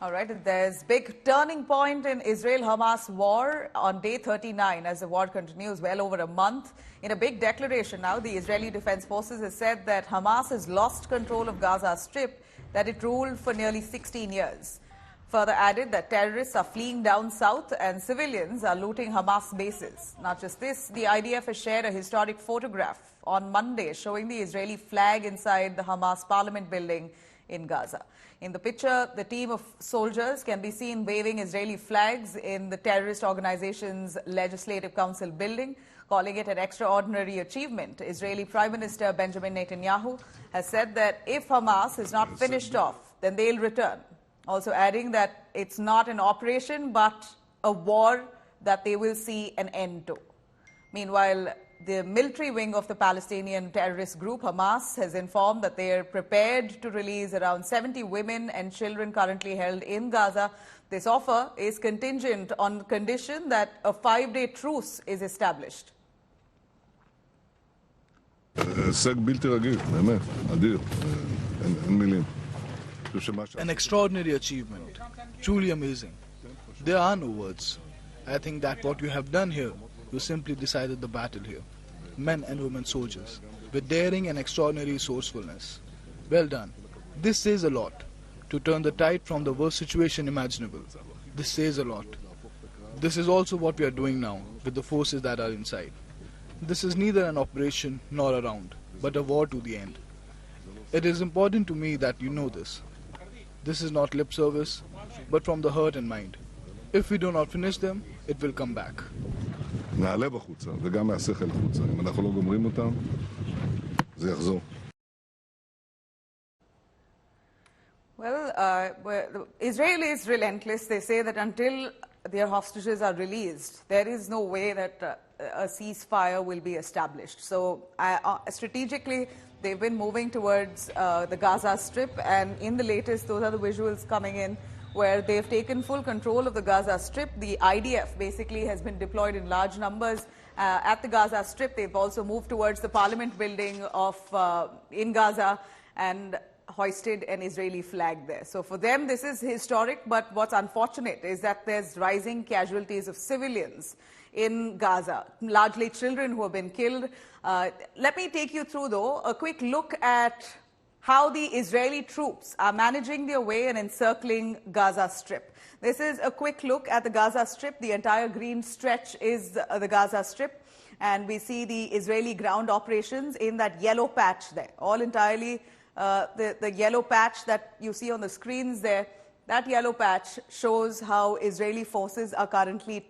All right, there's big turning point in Israel-Hamas war on day 39 as the war continues well over a month. In a big declaration now, the Israeli Defense Forces has said that Hamas has lost control of Gaza Strip that it ruled for nearly 16 years. Further added that terrorists are fleeing down south and civilians are looting Hamas bases. Not just this, the IDF has shared a historic photograph on Monday showing the Israeli flag inside the Hamas Parliament building in Gaza. In the picture, the team of soldiers can be seen waving Israeli flags in the terrorist organization's Legislative Council building, calling it an extraordinary achievement. Israeli Prime Minister Benjamin Netanyahu has said that if Hamas is not finished off, then they'll return. Also adding that it's not an operation, but a war that they will see an end to. Meanwhile, the military wing of the Palestinian terrorist group Hamas has informed that they are prepared to release around 70 women and children currently held in Gaza. This offer is contingent on condition that a 5-day truce is established. An extraordinary achievement, truly amazing. There are no words. I think that what you have done here, you simply decided the battle here. Men and women soldiers, with daring and extraordinary resourcefulness. Well done. This says a lot. To turn the tide from the worst situation imaginable. This says a lot. This is also what we are doing now with the forces that are inside. This is neither an operation nor a round, but a war to the end. It is important to me that you know this. This is not lip service, but from the heart and mind. If we do not finish them, it will come back. נעלה בחוצה וגם מהשכל החוצה. אם אנחנו לא גומרים אותם, זה יחזור. Well, Israel is relentless. They say that until their hostages are released, there is no way that a ceasefire will be established. So strategically, they've been moving towards the Gaza Strip, and in the latest, those are the visuals coming in, where they've taken full control of the Gaza Strip. The IDF basically has been deployed in large numbers at the Gaza Strip. They've also moved towards the Parliament building in Gaza and hoisted an Israeli flag there. So for them, this is historic, but what's unfortunate is that there's rising casualties of civilians in Gaza, largely children who have been killed. Let me take you through, though, a quick look at how the Israeli troops are managing their way and encircling Gaza Strip. This is a quick look at the Gaza Strip. The entire green stretch is the Gaza Strip, and we see the Israeli ground operations in that yellow patch there. All entirely the yellow patch that you see on the screens there, that yellow patch shows how Israeli forces are currently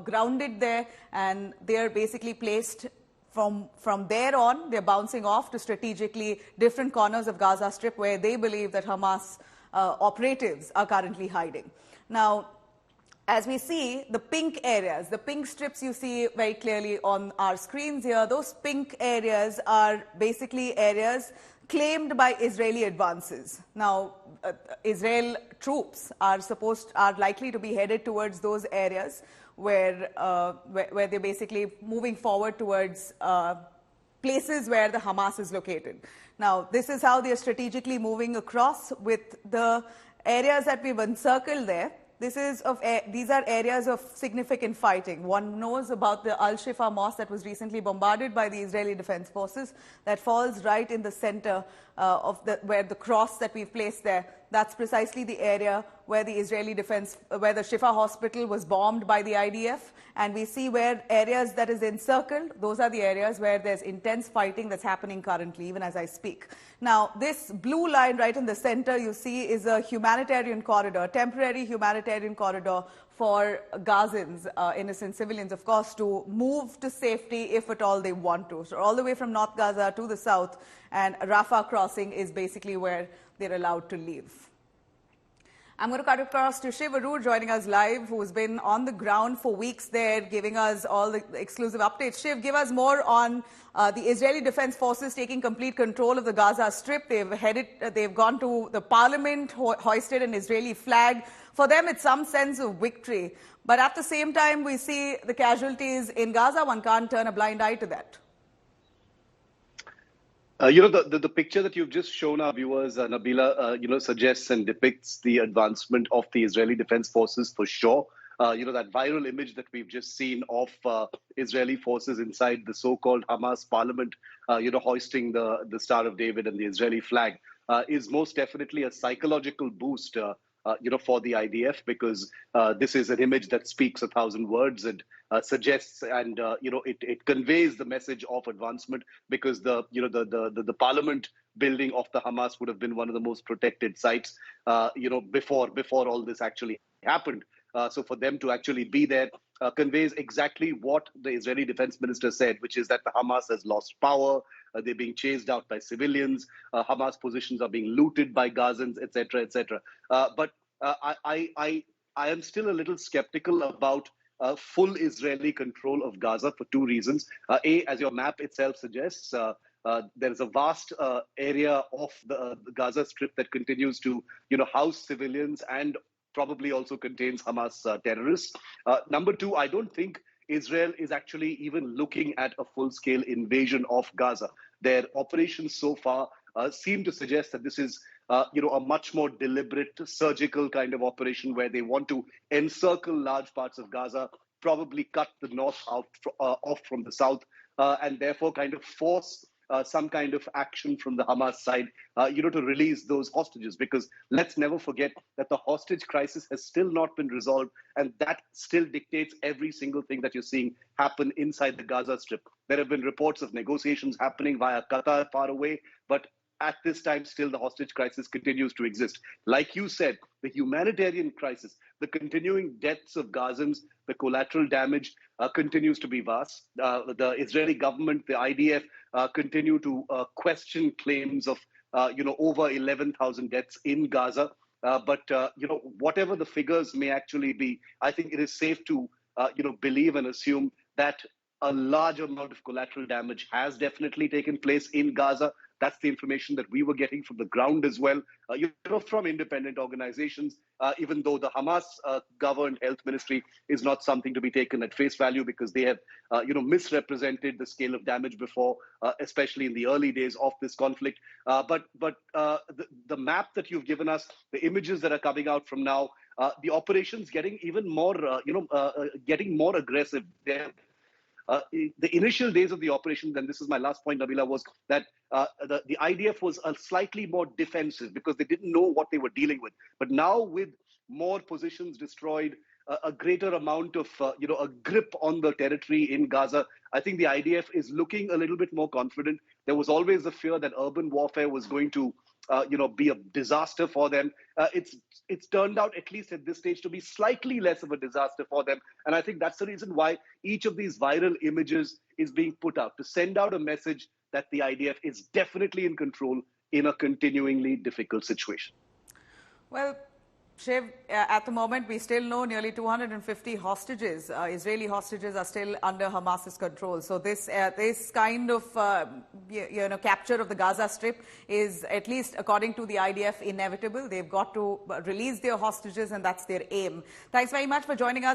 grounded there, and they are basically placed from there on. They're bouncing off to strategically different corners of Gaza Strip where they believe that Hamas operatives are currently hiding. Now, as we see, the pink areas, the pink strips you see very clearly on our screens here, those pink areas are basically areas claimed by Israeli advances. Now, Israel troops are likely to be headed towards those areas where they're basically moving forward towards places where the Hamas is located. Now, this is how they're strategically moving across with the areas that we've encircled there. These are areas of significant fighting. One knows about the Al-Shifa mosque that was recently bombarded by the Israeli Defense Forces that falls right in the center where the cross that we've placed there. That's precisely the area where the where the Shifa hospital was bombed by the IDF. And we see where areas that is encircled, those are the areas where there's intense fighting that's happening currently, even as I speak. Now, this blue line right in the center you see is a humanitarian corridor, temporary humanitarian corridor for Gazans, innocent civilians, of course, to move to safety if at all they want to. So all the way from North Gaza to the south, and Rafah crossing is basically where they're allowed to leave. I'm going to cut across to Shiv Arur joining us live, who's been on the ground for weeks there, giving us all the exclusive updates. Shiv, give us more on the Israeli Defense Forces taking complete control of the Gaza Strip. They've gone to the Parliament, hoisted an Israeli flag. For them, it's some sense of victory. But at the same time, we see the casualties in Gaza. One can't turn a blind eye to that. The picture that you've just shown our viewers, Nabila, suggests and depicts the advancement of the Israeli Defense Forces for sure. That viral image that we've just seen of Israeli forces inside the so-called Hamas Parliament, hoisting the Star of David and the Israeli flag, is most definitely a psychological boost, for the IDF, because this is an image that speaks 1,000 words and suggests and it conveys the message of advancement, because the parliament building of the Hamas would have been one of the most protected sites, before all this actually happened. So for them to actually be there conveys exactly what the Israeli defense minister said, which is that the Hamas has lost power, they're being chased out by civilians, Hamas positions are being looted by Gazans, etc., etc. But I am still a little skeptical about full Israeli control of Gaza for two reasons. As your map itself suggests, there is a vast area of the Gaza Strip that continues to, house civilians and probably also contains Hamas terrorists. Number two, I don't think Israel is actually even looking at a full-scale invasion of Gaza. Their operations so far seem to suggest that this is a much more deliberate surgical kind of operation where they want to encircle large parts of Gaza, probably cut the north off from the south, and therefore kind of force some kind of action from the Hamas side, to release those hostages. Because let's never forget that the hostage crisis has still not been resolved, and that still dictates every single thing that you're seeing happen inside the Gaza Strip. There have been reports of negotiations happening via Qatar far away, but at this time, still the hostage crisis continues to exist. Like you said, the humanitarian crisis, the continuing deaths of Gazans, the collateral damage continues to be vast. The Israeli government, the IDF, continue to question claims of, over 11,000 deaths in Gaza. But whatever the figures may actually be, I think it is safe to, believe and assume that a large amount of collateral damage has definitely taken place in Gaza. That's the information that we were getting from the ground as well, from independent organizations, even though the Hamas governed health ministry is not something to be taken at face value, because they have, misrepresented the scale of damage before, especially in the early days of this conflict. But the map that you've given us, the images that are coming out from now, the operations getting even more, getting more aggressive. The initial days of the operation, and this is my last point, Nabila, was that the IDF was slightly more defensive because they didn't know what they were dealing with. But now, with more positions destroyed, a greater amount of, a grip on the territory in Gaza, I think the IDF is looking a little bit more confident. There was always the fear that urban warfare was going to be a disaster for them. It's turned out, at least at this stage, to be slightly less of a disaster for them. And I think that's the reason why each of these viral images is being put out, to send out a message that the IDF is definitely in control in a continuingly difficult situation. Well, Shiv, at the moment, we still know nearly 250 hostages, Israeli hostages, are still under Hamas's control. So this kind of, capture of the Gaza Strip is, at least according to the IDF, inevitable. They've got to release their hostages, and that's their aim. Thanks very much for joining us.